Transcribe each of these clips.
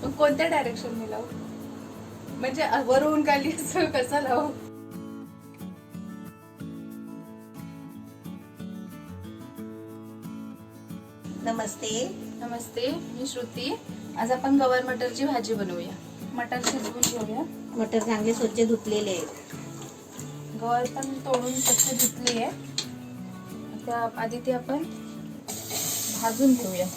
मग कोणत्या डायरेक्शनने लावू? म्हणजे वरून खाली असं कसं लावू? नमस्ते. नमस्ते, मी श्रुती. आज आपण गवार मटरची भाजी बनवूया. मटर शिजवून घेऊया. मटर चांगले स्वच्छ धुतलेले आहेत. गवार पण तोडून स्वच्छ धुतली आहे. त्या आधी ते आपण भाजून घेऊया.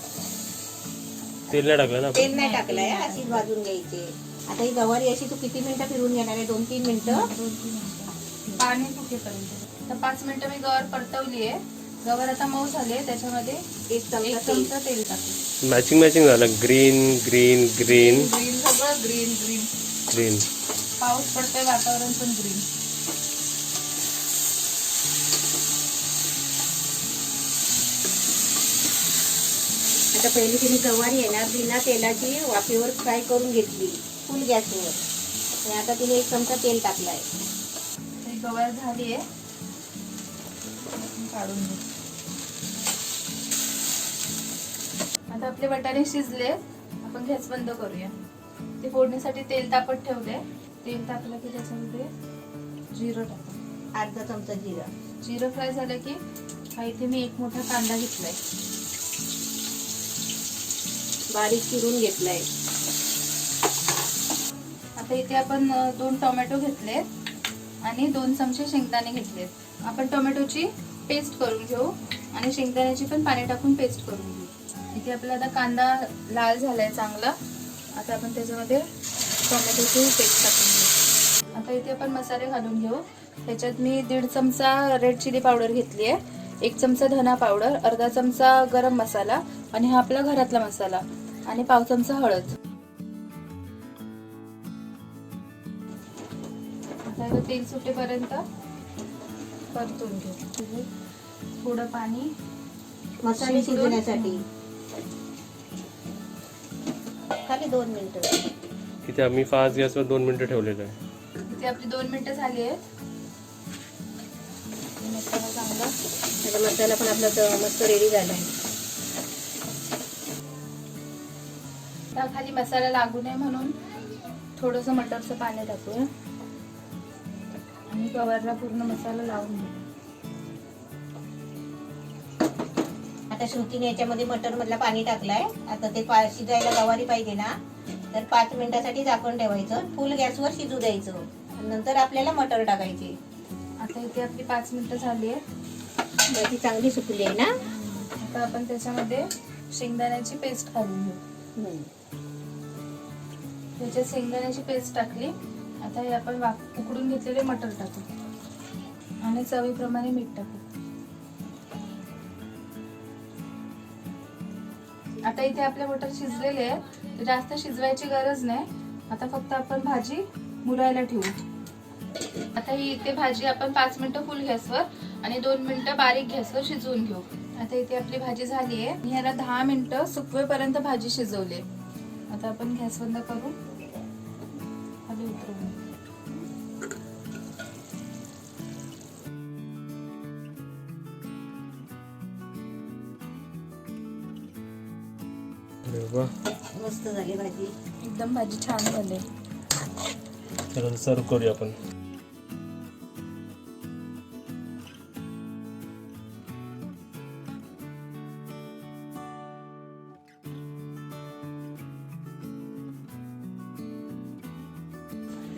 तेल नाही टाकलं ना? तेल नाही टाकलंय, अशीच भाजून घ्यायची. आता ही गवारी अशी तू किती मिनिटं फिरून घेणार आहे? 2-3 मिनिटं. 2-3 मिनिटं पाणी फुटेपर्यंत. तर 5 मिनिटं मी गवार परतवली आहे. गवार आता मऊ झाले. त्याच्यामध्ये 1 चमचा तेल टाकू. मॅचिंग झालं. ग्रीन ग्रीन ग्रीन ग्रीन सगळं ग्रीन ग्रीन ग्रीन. पाऊस पडतोय, वातावरण पण ग्रीन. आता पहिली तिने गवारी आहे ना बिना तेलाची वाफेवर फ्राय करून घेतली फुल गॅसवर. आणि आता तिने 1 चमचा तेल टाकलाय. ही गवार झाली आहे. काढून घेऊ. आता आपले बटाणे शिजले. आपण गॅस बंद करूया. ते फोडणीसाठी तेल तापत ठेवले. तेल तापलं की त्याच्यामध्ये जिरं टाकू. अर्धा चमचा जिरा. जिरं फ्राय झालं की हा इथे मी 1 मोठा कांदा घेतलाय, बारीक चिरून घेतलाय. आता इथे आपण 2 टोमॅटो घेतले आणि 2 चमचे शेंगदाणे घेतलेत. आपण टोमॅटोची पेस्ट करून घेऊ आणि शेंगदाण्याची पण पाणी टाकून पेस्ट करून घेऊ. इथे आपला आता कांदा लाल झालाय चांगला. आता आपण त्याच्यामध्ये टोमॅटोची पेस्ट टाकून घेऊ. आता इथे आपण मसाले घालून घेऊ. त्याच्यात मी 1.5 चमचा रेड चिली पावडर घेतली आहे, 1 चमचा धना पावडर, अर्धा चमचा गरम मसाला आणि हा आपला घरातला मसाला आणि पाव चमचा हळद. आता तेल सुटेपर्यंत परतून घेऊ. थोडं पाणी मसाले शिजवण्यासाठी खाली 2 मिनिटं. तिथे आम्ही फास्ट गॅसवर 2 मिनिटं ठेवलेलं आहे. इथे आपली 2 मिनिटं झाली आहेत. मसाला चांगला. आता मसाला पण आपला मस्त रेडी झालाय. खाली मसाला लागू नये म्हणून थोडंसं मटरचं पाणी टाकूया आणि गवारला पूर्ण मसाला लावून घेऊ. आता श्रुतीने याच्यामध्ये मटर मधला पाणी टाकलाय. आता ते शिजायला गवारी पाहिजे ना, तर 5 मिनिटासाठी झाकण ठेवायचं. फुल गॅसवर शिजू द्यायचं. आणि नंतर आपल्याला मटर टाकायचे. आता इथे आपली 5 मिनिटं झाली आहेत. ती चांगली सुकली आहे ना. आता आपण त्याच्यामध्ये शेंगदाण्याची पेस्ट घालून घेऊ. त्याच्यात शेंगदाण्याची पेस्ट टाकली. आता हे आपण उकडून घेतलेले मटर टाकू आणि चवीप्रमाणे मीठ टाकू. आता इथे आपले मटर शिजलेले आहेत. जास्त शिजवायची गरज नाही. आता फक्त आपण भाजी मुरायला ठेवू. आता ही इथे भाजी आपण 5 मिनिटं फुल गॅसवर आणि 2 मिनिटं बारीक गॅसवर शिजवून घेऊ. आता इथे आपली भाजी झाली आहे. ह्याला 10 मिनिटं सुकवेपर्यंत भाजी शिजवली. आता आपण गॅस बंद करू खाली उतरवू. मस्त झाली भाजी. एकदम भाजी छान झाली. चला सर्व करूया आपण.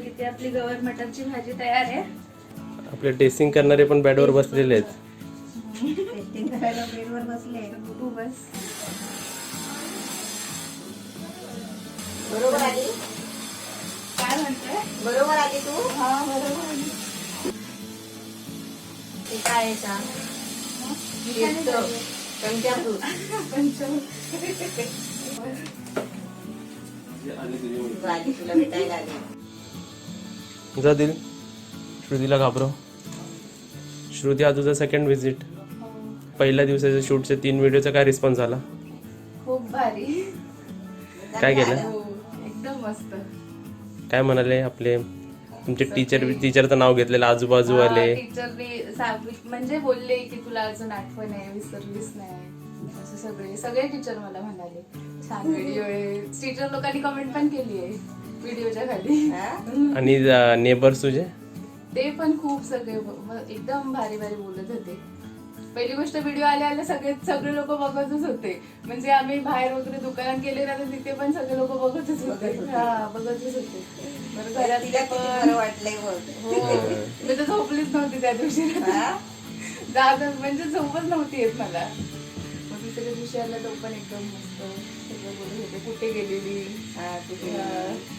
इथे आपली गवार मटरची भाजी तयार आहे. आपले टेस्टिंग करणारे पण बेडवर बसलेले आहेत. टेस्टिंग करायला बेडवर बसले. तू बस. बरोबर आली. काय म्हणतोय? बरोबर आली तू. हा बरोबर. ते काय आहे सांग. पंचामृत. भाजी तुला भेटायला आली. जा दिल. श्रुतीला घाबरव. श्रुती हा तुझा सेकंड व्हिजिट. पहिल्या दिवसाच्या शूटचे 3 व्हिडिओचा काय रिस्पॉन्स झाला? खूप भारी. काय केलं? एकदम मस्त. काय म्हणाले आपले तुमचे टीचरचं नाव घेतलेलं आजूबाजू आले? टीचरने म्हणजे बोलले की तुला अजून आठवण आहे, विसरलीस नाही. असं सगळे टीचर मला म्हणाले. छान व्हिडिओ आहे. स्टिकर लोकांनी कमेंट पण केली आहे व्हिडिओच्या खाली. हा? आणि नेबर्स तुझे ते पण खूप सगळे एकदम भारी भारी बोलत होते. पहिली गोष्ट व्हिडिओ आले सगळे लोक बघतच होते. म्हणजे आम्ही बाहेर वगैरे दुकानात गेले ना तर तिथे पण सगळे लोक बघतच होते. हा बघतच होते. बरं घरात तिला किती बरं वाटलंय बघ. हो मी तर झोपलीच नव्हती त्या दिवशी. हा? म्हणजे झोपच नव्हती येत मला. मग दुसऱ्या दिवशी आला तो पण एकदम मस्त सगळं बोलत होते. कुठे गेलेली, हा, कुठे?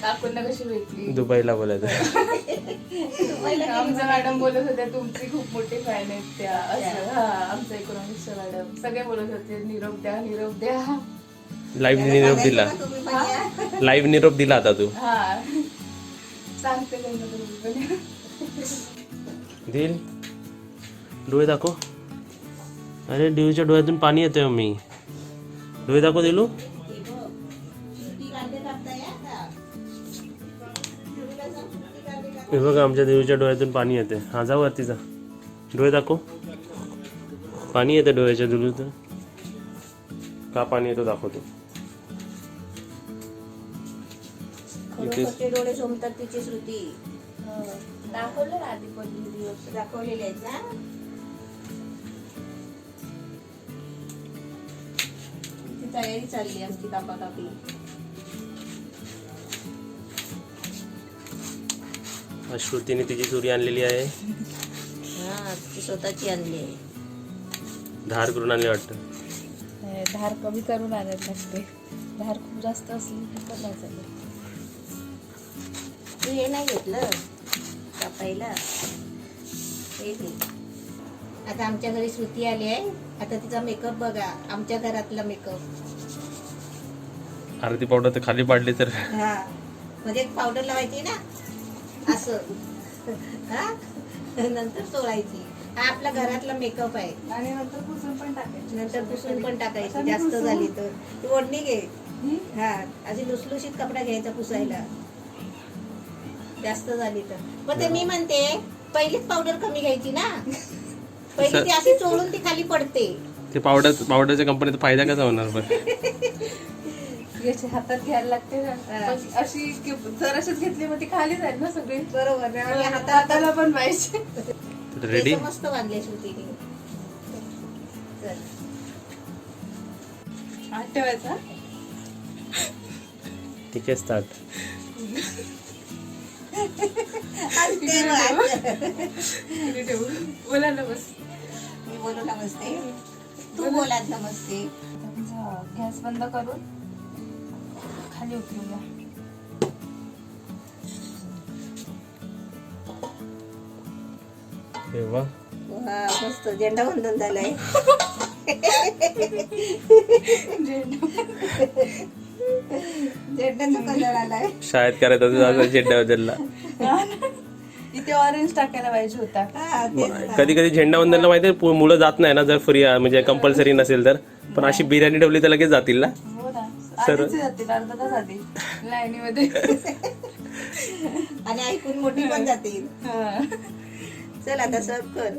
काकूंना कशी भेटली. दुबईला बोलायचं. आमच्या मॅडम बोलत होत्या तुमची खूप मोठी फॅन आहेत त्या असं. हा आमच्या इकॉनॉमिक्सच्या मॅडम सगळे बोलत होते निरोप द्या निरोप द्या. लाईव्ह निरोप दिला. तुम्ही पण या. लाईव्ह निरोप दिला आता तू. हा सांगते त्यांना तुम्ही पण. दिल डोळे दाखव. अरे डिऊच्या डोळ्यातून पाणी येतोय मम्मी. डोळे दाखव दिलू. हे बघ. सुट्टी कांदे कापताय आता. सुट्टीला सांग, सुट्टी कांदे काप. हे बघा आमच्या देवीच्या डोळ्यातून पाणी येते. हा जा वरती जा. डोळे दाखव. पाणी येतं डोळ्याच्या दिलू. का पाणी येतो दाखवतो. खरोखरचे डोळे सोमतात तिची श्रुती. दाखवलं ना आधी पण व्हिडिओ. दाखवलेले आहेत ना. ती तयारी चालली आमची कापाकापी. आज श्रुतीने तिची चुरी आणलेली आहे. हा ती स्वतःची आणली आहे. धार करून आणली वाटतं. धार कमी करून आणायला लागते. धार खूप जास्त असली की पण नाही चालत. तू हे नाही घेतलं कापायला. हे घे. आता आमच्या घरी श्रुती आली आहे. आता तिचा मेकअप बघा. आमच्या घरातला मेकअप. आरती पावडर तर खाली पाडली तर. हा म्हणजे पावडर लावायची ना असं. हा नंतर चोळायची. हा आपला घरातला मेकअप आहे. आणि नंतर पुसून पण टाकायची. नंतर पुसून पण टाकायची जास्त झाली तर. ती ओढणी घे. हा अशी लुसलुशीत कपडा घ्यायचा पुसायला जास्त झाली तर. पण ते मी म्हणते पहिलीच पावडर कमी घ्यायची ना. पहिली ती अशी चोळून ती खाली पडते. ते पावडरच्या कंपनीत फायदा कसा होणार पण. याची हातात घ्यायला लागते ना. पण अशी जर अशीच घेतली मग ती खाली जाईल ना सगळी. बरोबर आणि हाताला पण पाहिजे. रेडी. मस्त बांधले श्रुतीने. चल हात ठेवायचा. ठीक आहे स्टार्ट. इथे ठेवू. बोला ना बस. मी बोलू नमस्ते. तू बोलात नमस्ते. गॅस बंद करून खाली उतरूया. तेव्हा वा मस्त झेंडा वंदन झालाय. झेंड्याचा कलर आलाय. शाळेत करायचं होतं झेंडा बदलला. इथे ऑरेंज टाकायला पाहिजे होता. हा तेच ना. कधी कधी झेंडा वंदनला माहिती मुलं जात नाही ना जर फ्री म्हणजे कंपल्सरी नसेल तर. पण अशी बिर्याणी ठेवली तर लगेच जातील ना. हो ना आधीच जातील अर्धा तास आधी लाईनीमध्ये. आणि ऐकून मोठी पण जातील. हा. चल आता सर्व कर.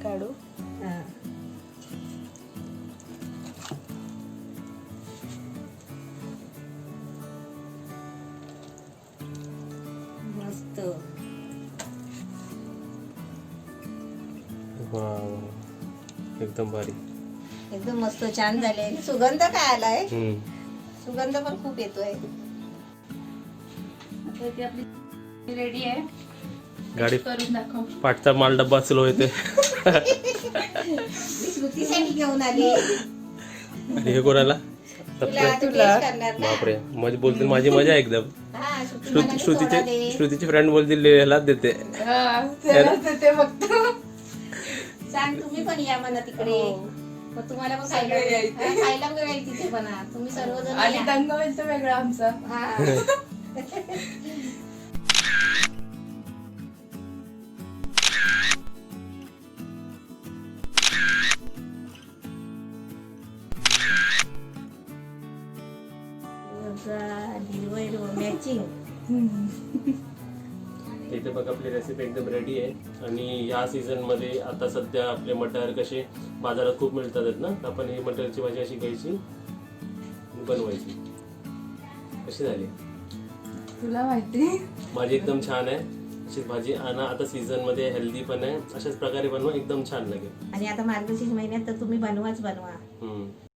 काढू. हा. मस्त. वाव. एकदम भारी. एकदम मस्त छान झाले. सुगंध काय आलाय. हम्म. सुगंध पण खूप येतोय. आता ती आपली रेडी आहे. गाडी करून दाखव. पाठचा माल डब्बा स्लो येते. मी श्रुतीसाठी घेऊन आली. आणि हे कोणाला. तुला taste करणार ना. बापरे मज बोलतील माझी मजा आहे एकदम. हा, श्रुती म्हणाली सोडा श्रुतीचे दे. श्रुतीची फ्रेंड बोलतील ह्यालाच देते. हा, त्यालाच ते बघतो. सांग तुम्ही पण या म्हणा तिकडे. मग तुम्हाला पण खायला सगळे यायचे. हा, खायला मिळेल तिथे पण. तुम्ही सर्वजण आणि या. दंग म्हणजे वेगळा आमचा. हा. मॅचिंग. इथे बघ आपली रेसिपी एकदम रेडी आहे. आणि या सीझन मध्ये आता सध्या आपले मटार कसे बाजारात खूप मिळतात आहेत ना. आपण ही मटारची भाजी अशी घ्यायची. बनवायची. कशी झाली? तुला माहिती माझी एकदम छान आहे. अशीच भाजी आणा, आता सीझन मध्ये हेल्दी पण आहे. अशाच प्रकारे बनवा, एकदम छान लागेल. आणि आता मार्गशीर्ष महिन्यात तर तुम्ही बनवा. हम्म.